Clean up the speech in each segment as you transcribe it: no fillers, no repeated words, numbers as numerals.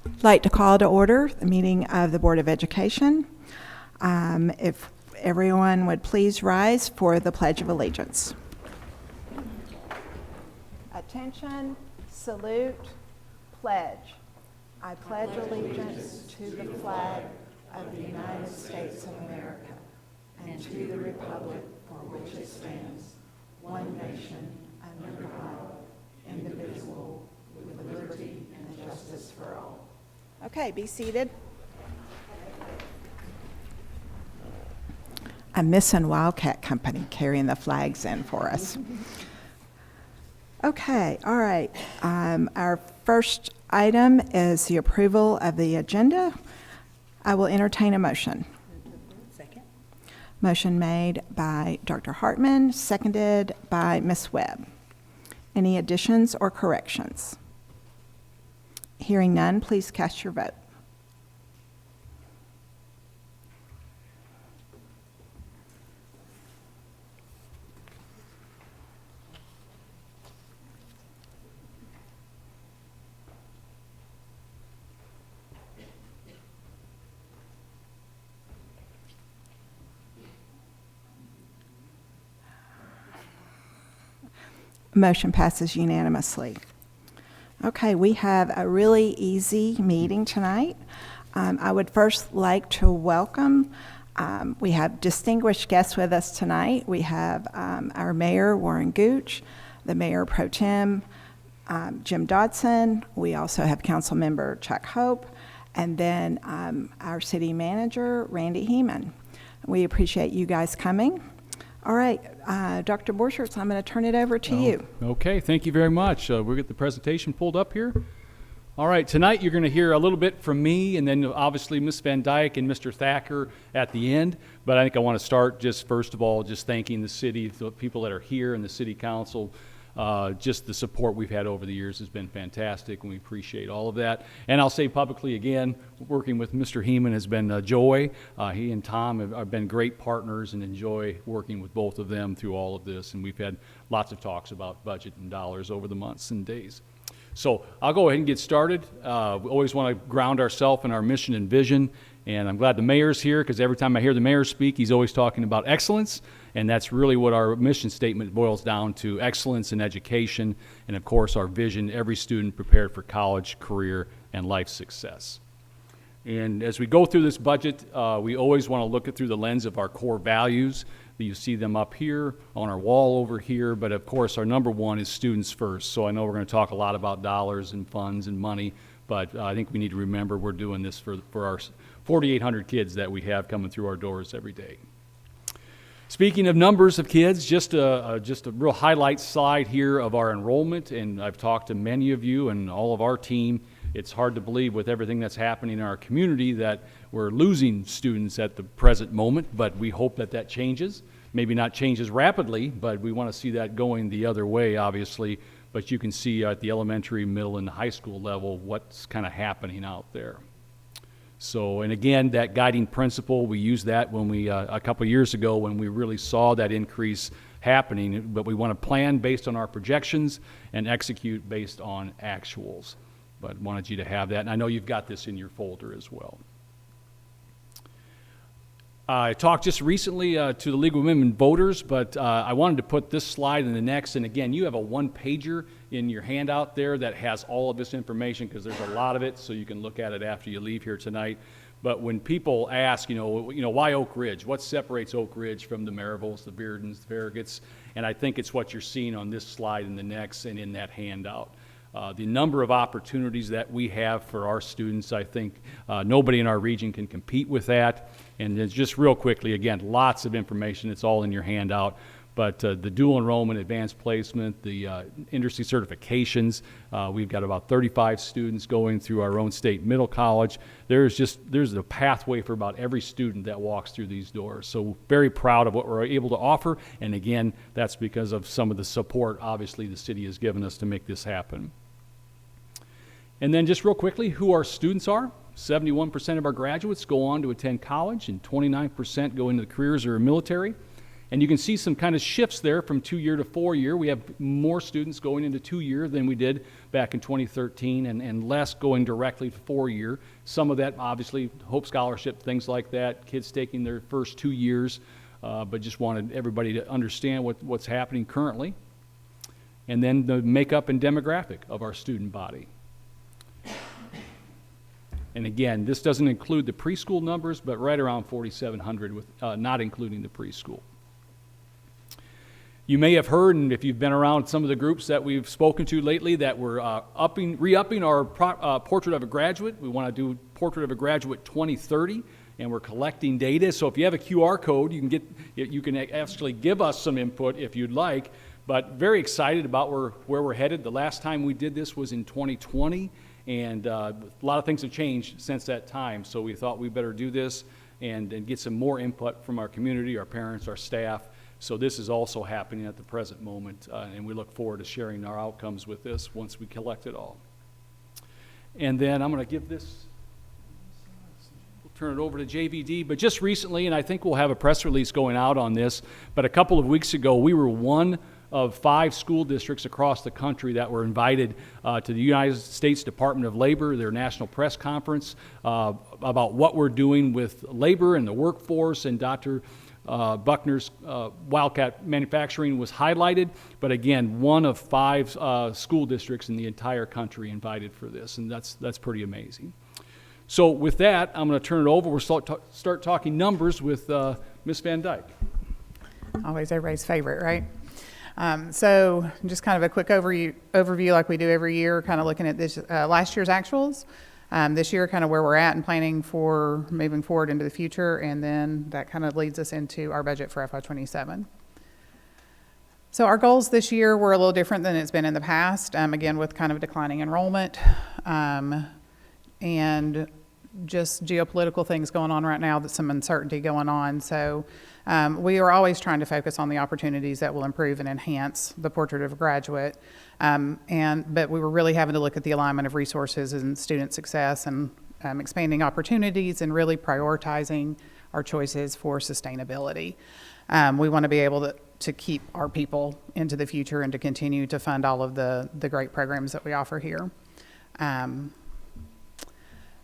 I'd like to call to order the meeting of the Board of Education. If everyone would please rise for the Pledge of Allegiance. Attention, salute, pledge. I pledge allegiance to the flag of the United States of America and to the republic for which it stands, one nation, under God, indivisible, with liberty and justice for all. Okay, be seated. I'm missing Wildcat Company carrying the flags in for us. Okay, all right. Our first item is the approval of the agenda. I will entertain a motion. Second. Motion made by Dr. Hartman, seconded by Ms. Webb. Any additions or corrections? Hearing none, please cast your vote. Motion passes unanimously. Okay, we have a really easy meeting tonight. I would first like to welcome, we have distinguished guests with us tonight. We have our Mayor, Warren Gooch, the Mayor Pro Tem, Jim Dodson. We also have Council Member Chuck Hope, and then our City Manager, Randy Heeman. We appreciate you guys coming. All right, Dr. Borchers, I'm going to turn it over to you. Okay, thank you very much. We'll get the presentation pulled up here. All right, tonight you're going to hear a little bit from me, and then obviously Ms. Van Dyke and Mr. Thacker at the end. But I think I want to start just first of all just thanking the city, the people that are here, and the City Council. Just the support we've had over the years has been fantastic, and we appreciate all of that. And I'll say publicly again, working with Mr. Heeman has been a joy. He and Tom have been great partners, and enjoy working with both of them through all of this. And we've had lots of talks about budget and dollars over the months and days. So I'll go ahead and get started. We always want to ground ourselves in our mission and vision. And I'm glad the mayor's here, because every time I hear the mayor speak, he's always talking about excellence. And that's really what our mission statement boils down to: excellence in education, and of course our vision, every student prepared for college, career, and life success. And as we go through this budget, we always want to look at through the lens of our core values. You see them up here on our wall over here, but of course our number one is students first. So I know we're going to talk a lot about dollars and funds and money, but I think we need to remember we're doing this for our 4,800 kids that we have coming through our doors every day. Speaking of numbers of kids, just a real highlight slide here of our enrollment, and I've talked to many of you and all of our team. It's hard to believe with everything that's happening in our community that we're losing students at the present moment, but we hope that that changes. Maybe not changes rapidly, but we want to see that going the other way, obviously. But you can see at the elementary, middle, and high school level what's kind of happening out there. So, and again, that guiding principle, we used that when we, a couple years ago, when we really saw that increase happening, but we want to plan based on our projections and execute based on actuals. But wanted you to have that, and I know you've got this in your folder as well. I talked just recently to the League of Women Voters, but I wanted to put this slide in the next, and again, you have a one-pager in your handout there that has all of this information, because there's a lot of it, so you can look at it after you leave here tonight. But when people ask, you know, why Oak Ridge? What separates Oak Ridge from the Marivilles, the Beardens, the Farragut's? And I think it's what you're seeing on this slide and the next and in that handout. The number of opportunities that we have for our students, I think nobody in our region can compete with that. And it's just real quickly, again, lots of information. It's all in your handout. But the dual enrollment, advanced placement, the industry certifications, we've got about 35 students going through our own state middle college. There's a pathway for about every student that walks through these doors. So very proud of what we're able to offer. And again, that's because of some of the support, obviously, the city has given us to make this happen. And then just real quickly, who our students are. 71% of our graduates go on to attend college, and 29% go into the careers or military. And you can see some kind of shifts there from 2-year to 4-year. We have more students going into 2-year than we did back in 2013 and less going directly to 4-year. Some of that, obviously, Hope Scholarship, things like that, kids taking their first 2 years, but just wanted everybody to understand what's happening currently. And then the makeup and demographic of our student body. And again, this doesn't include the preschool numbers, but right around 4,700 with not including the preschool. You may have heard, and if you've been around some of the groups that we've spoken to lately, that we're re-upping our Portrait of a Graduate. We want to do Portrait of a Graduate 2030, and we're collecting data. So if you have a QR code, you can actually give us some input if you'd like. But very excited about where we're headed. The last time we did this was in 2020, and a lot of things have changed since that time. So we thought we better do this and get some more input from our community, our parents, our staff. So this is also happening at the present moment, and we look forward to sharing our outcomes with this once we collect it all. And then I'm going to give this, we'll turn it over to JVD, but just recently, and I think we'll have a press release going out on this, but a couple of weeks ago, we were one of 5 school districts across the country that were invited to the United States Department of Labor, their national press conference, about what we're doing with labor and the workforce, and Dr. Buckner's Wildcat Manufacturing was highlighted, but again, one of 5 school districts in the entire country invited for this, and that's pretty amazing. So with that, I'm going to turn it over. We'll start talking numbers with Ms. Van Dyke. Always everybody's favorite, right? So just kind of a quick overview like we do every year, kind of looking at this last year's actuals. This year, kind of where we're at and planning for moving forward into the future, and then that kind of leads us into our budget for FY27. So our goals this year were a little different than it's been in the past, again with kind of declining enrollment and just geopolitical things going on right now, that's some uncertainty going on. So we are always trying to focus on the opportunities that will improve and enhance the Portrait of a Graduate. But we were really having to look at the alignment of resources and student success and expanding opportunities and really prioritizing our choices for sustainability. We want to be able to keep our people into the future and to continue to fund all of the great programs that we offer here.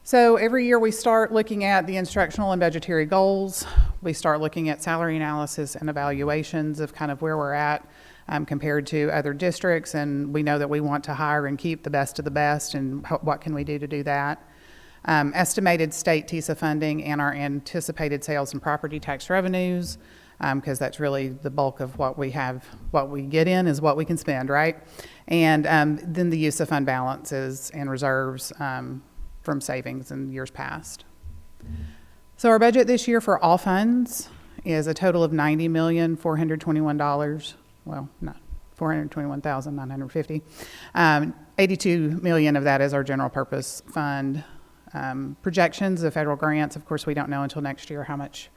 So every year we start looking at the instructional and budgetary goals. We start looking at salary analysis and evaluations of kind of where we're at compared to other districts, and we know that we want to hire and keep the best of the best, and what can we do to do that. Estimated state TISA funding and our anticipated sales and property tax revenues, because that's really the bulk of what we have, what we get in is what we can spend, right? And then the use of fund balances and reserves from savings in years past. So our budget this year for all funds is a total of $90,421. Well, not $421,950. $82 million of that is our general purpose fund. Projections of federal grants, of course, we don't know until next year how much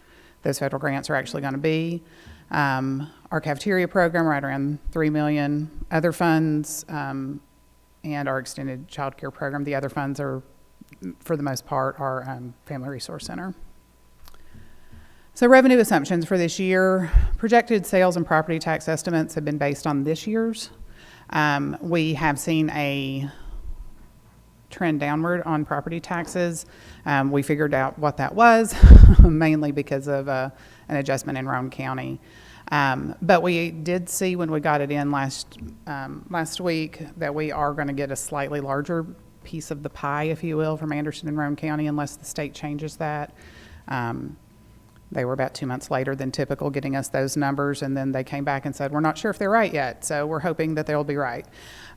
those federal grants are actually going to be. Our cafeteria program, right around $3 million. Other funds and our extended child care program, the other funds are, for the most part, our Family Resource Center. So revenue assumptions for this year, projected sales and property tax estimates have been based on this year's. We have seen a trend downward on property taxes. We figured out what that was, mainly because of an adjustment in Roane County. But we did see when we got it in last week that we are going to get a slightly larger piece of the pie, if you will, from Anderson and Roane County, unless the state changes that. They were about 2 months later than typical getting us those numbers, and then they came back and said, we're not sure if they're right yet, so we're hoping that they'll be right.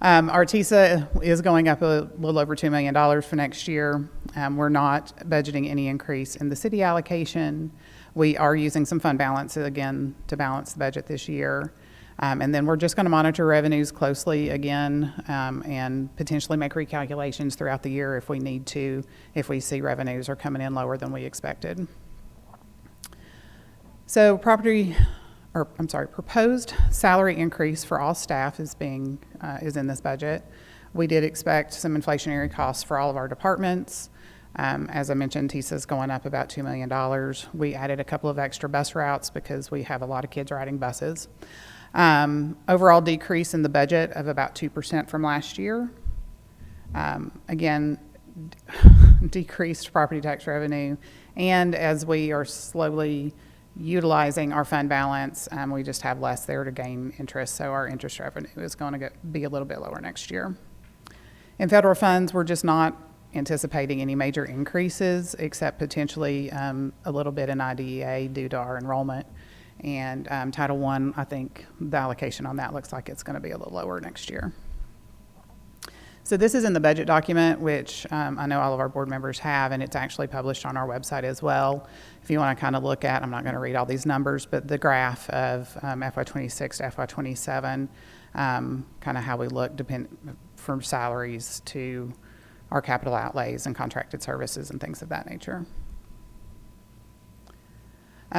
Our TISA is going up a little over $2 million for next year. We're not budgeting any increase in the city allocation. We are using some fund balance, again, to balance the budget this year. And then we're just going to monitor revenues closely again and potentially make recalculations throughout the year if we need to, if we see revenues are coming in lower than we expected. So proposed salary increase for all staff is in this budget. We did expect some inflationary costs for all of our departments. As I mentioned, TISA's going up about $2 million. We added a couple of extra bus routes because we have a lot of kids riding buses. Overall decrease in the budget of about 2% from last year. Again, decreased property tax revenue. And as we are slowly utilizing our fund balance, we just have less there to gain interest. So our interest revenue is going to be a little bit lower next year. In federal funds, we're just not anticipating any major increases, except potentially a little bit in IDEA due to our enrollment. And Title I, I think the allocation on that looks like it's going to be a little lower next year. So this is in the budget document, which I know all of our board members have, and it's actually published on our website as well. If you want to kind of look at, I'm not going to read all these numbers, but the graph of FY26 to FY27, kind of how we look from salaries to our capital outlays and contracted services and things of that nature.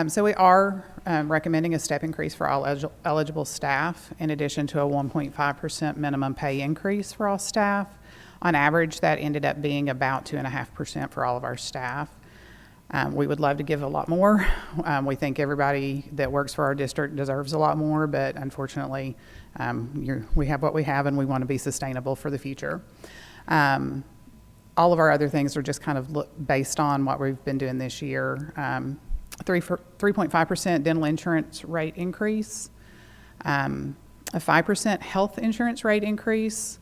So we are recommending a step increase for all eligible staff, in addition to a 1.5% minimum pay increase for all staff. On average, that ended up being about 2.5% for all of our staff. We would love to give a lot more. We think everybody that works for our district deserves a lot more, but unfortunately, we have what we have, and we want to be sustainable for the future. All of our other things are just kind of based on what we've been doing this year. 3.5% dental insurance rate increase, a 5% health insurance rate increase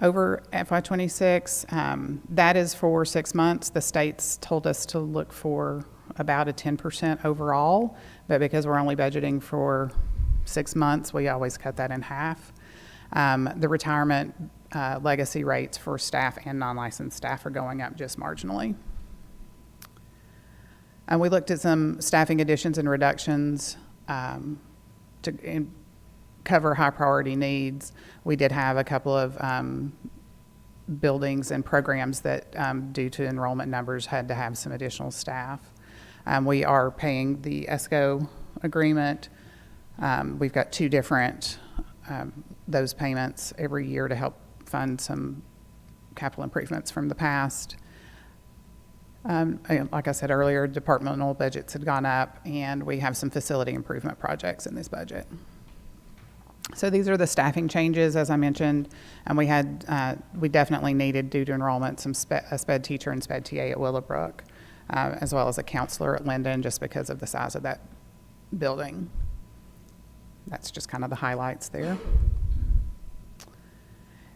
over FY26. That is for 6 months. The states told us to look for about a 10% overall, but because we're only budgeting for 6 months, we always cut that in half. The retirement legacy rates for staff and non-licensed staff are going up just marginally. We looked at some staffing additions and reductions to cover high priority needs. We did have a couple of buildings and programs that, due to enrollment numbers, had to have some additional staff. We are paying the ESCO agreement. We've got 2 different those payments every year to help fund some capital improvements from the past. Like I said earlier, departmental budgets had gone up, and we have some facility improvement projects in this budget. So these are the staffing changes, as I mentioned, and we definitely needed, due to enrollment, a sped teacher and sped TA at Willowbrook, as well as a counselor at Linden, just because of the size of that building. That's just kind of the highlights there.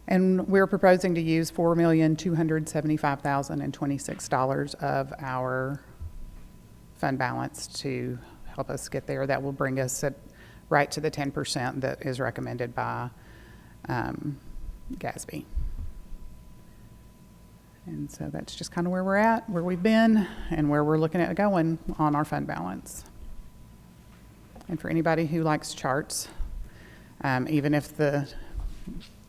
And we're proposing to use $4,275,026 of our fund balance to help us get there. That will bring us right to the 10% that is recommended by GASB. And so that's just kind of where we're at, where we've been, and where we're looking at going on our fund balance. And for anybody who likes charts, even if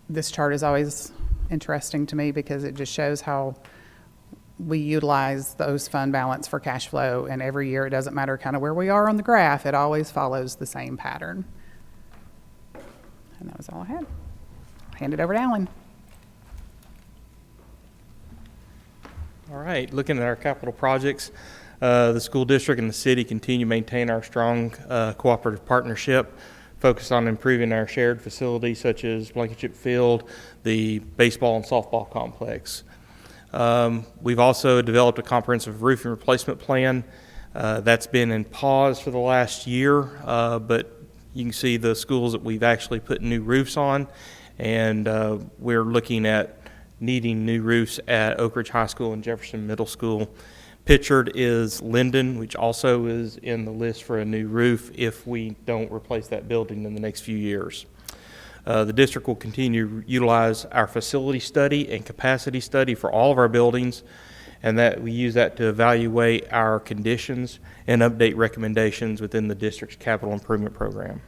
this chart is always interesting to me because it just shows how we utilize those fund balance for cash flow, and every year, it doesn't matter kind of where we are on the graph, it always follows the same pattern. And that was all I had. I'll hand it over to Alan. All right, looking at our capital projects, the school district and the city continue to maintain our strong cooperative partnership, focused on improving our shared facilities such as Blankenship Field, the baseball and softball complex. We've also developed a comprehensive roofing replacement plan. That's been in pause for the last year, but you can see the schools that we've actually put new roofs on, and we're looking at needing new roofs at Oak Ridge High School and Jefferson Middle School. Pictured is Linden, which also is in the list for a new roof if we don't replace that building in the next few years. The district will continue to utilize our facility study and capacity study for all of our buildings, and that we use that to evaluate our conditions and update recommendations within the district's capital improvement program.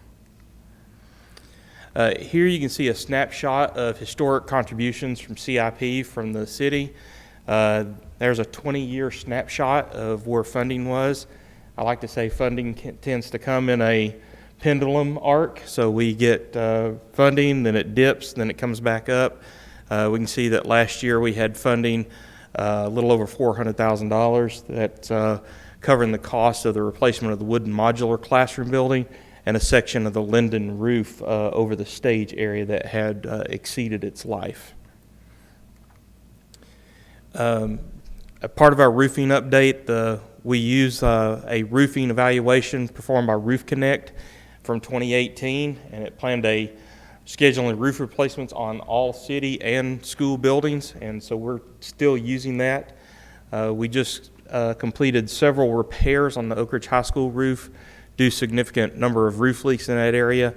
Here you can see a snapshot of historic contributions from CIP from the city. There's a 20-year snapshot of where funding was. I like to say funding tends to come in a pendulum arc. So we get funding, then it dips, then it comes back up. We can see that last year we had funding a little over $400,000. That's covering the cost of the replacement of the wooden modular classroom building and a section of the Linden roof over the stage area that had exceeded its life. A part of our roofing update, we use a roofing evaluation performed by Roof Connect from 2018, and it planned a scheduling roof replacements on all city and school buildings, and so we're still using that. We just completed several repairs on the Oak Ridge High School roof due to significant number of roof leaks in that area,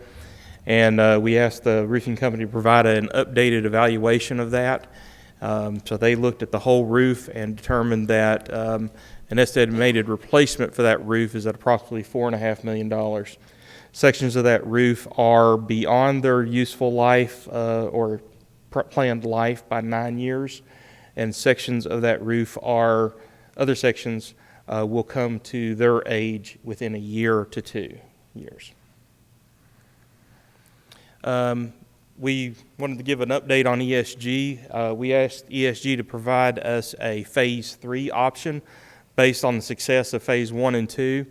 and we asked the roofing company to provide an updated evaluation of that. So they looked at the whole roof and determined that an estimated replacement for that roof is at approximately $4.5 million. Sections of that roof are beyond their useful life or planned life by 9 years, and sections of that roof are, other sections will come to their age within a year to 2 years. We wanted to give an update on ESG. We asked ESG to provide us a Phase 3 option based on the success of Phase 1 and 2.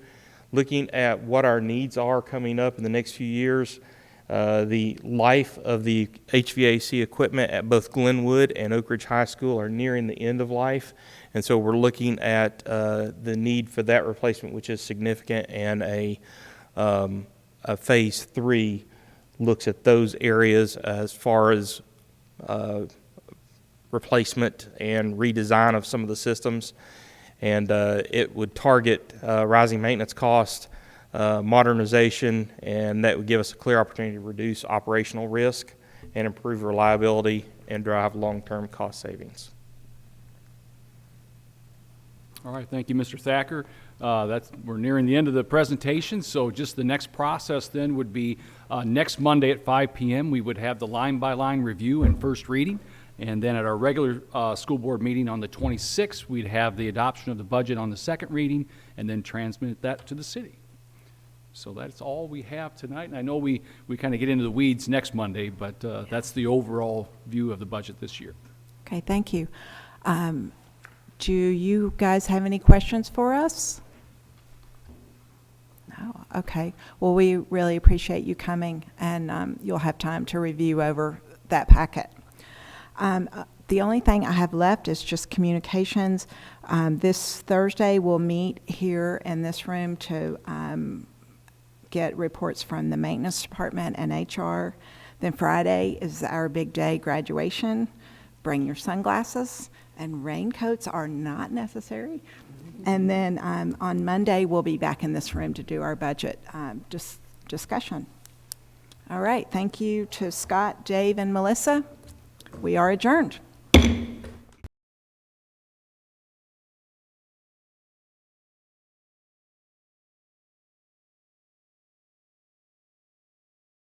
Looking at what our needs are coming up in the next few years, the life of the HVAC equipment at both Glenwood and Oak Ridge High School are nearing the end of life, and so we're looking at the need for that replacement, which is significant, and a Phase 3 looks at those areas as far as replacement and redesign of some of the systems. And it would target rising maintenance costs, modernization, and that would give us a clear opportunity to reduce operational risk and improve reliability and drive long-term cost savings. All right, thank you, Mr. Thacker. We're nearing the end of the presentation, so just the next process then would be next Monday at 5 p.m. we would have the line-by-line review and first reading, and then at our regular school board meeting on the 26th, we'd have the adoption of the budget on the second reading and then transmit that to the city. So that's all we have tonight, and I know we kind of get into the weeds next Monday, but that's the overall view of the budget this year. Okay, thank you. Do you guys have any questions for us? No? Okay. Well, we really appreciate you coming, and you'll have time to review over that packet. The only thing I have left is just communications. This Thursday, we'll meet here in this room to get reports from the maintenance department and HR. Then Friday is our big day, graduation. Bring your sunglasses, and raincoats are not necessary. And then on Monday, we'll be back in this room to do our budget discussion. All right, thank you to Scott, Dave, and Melissa. We are adjourned.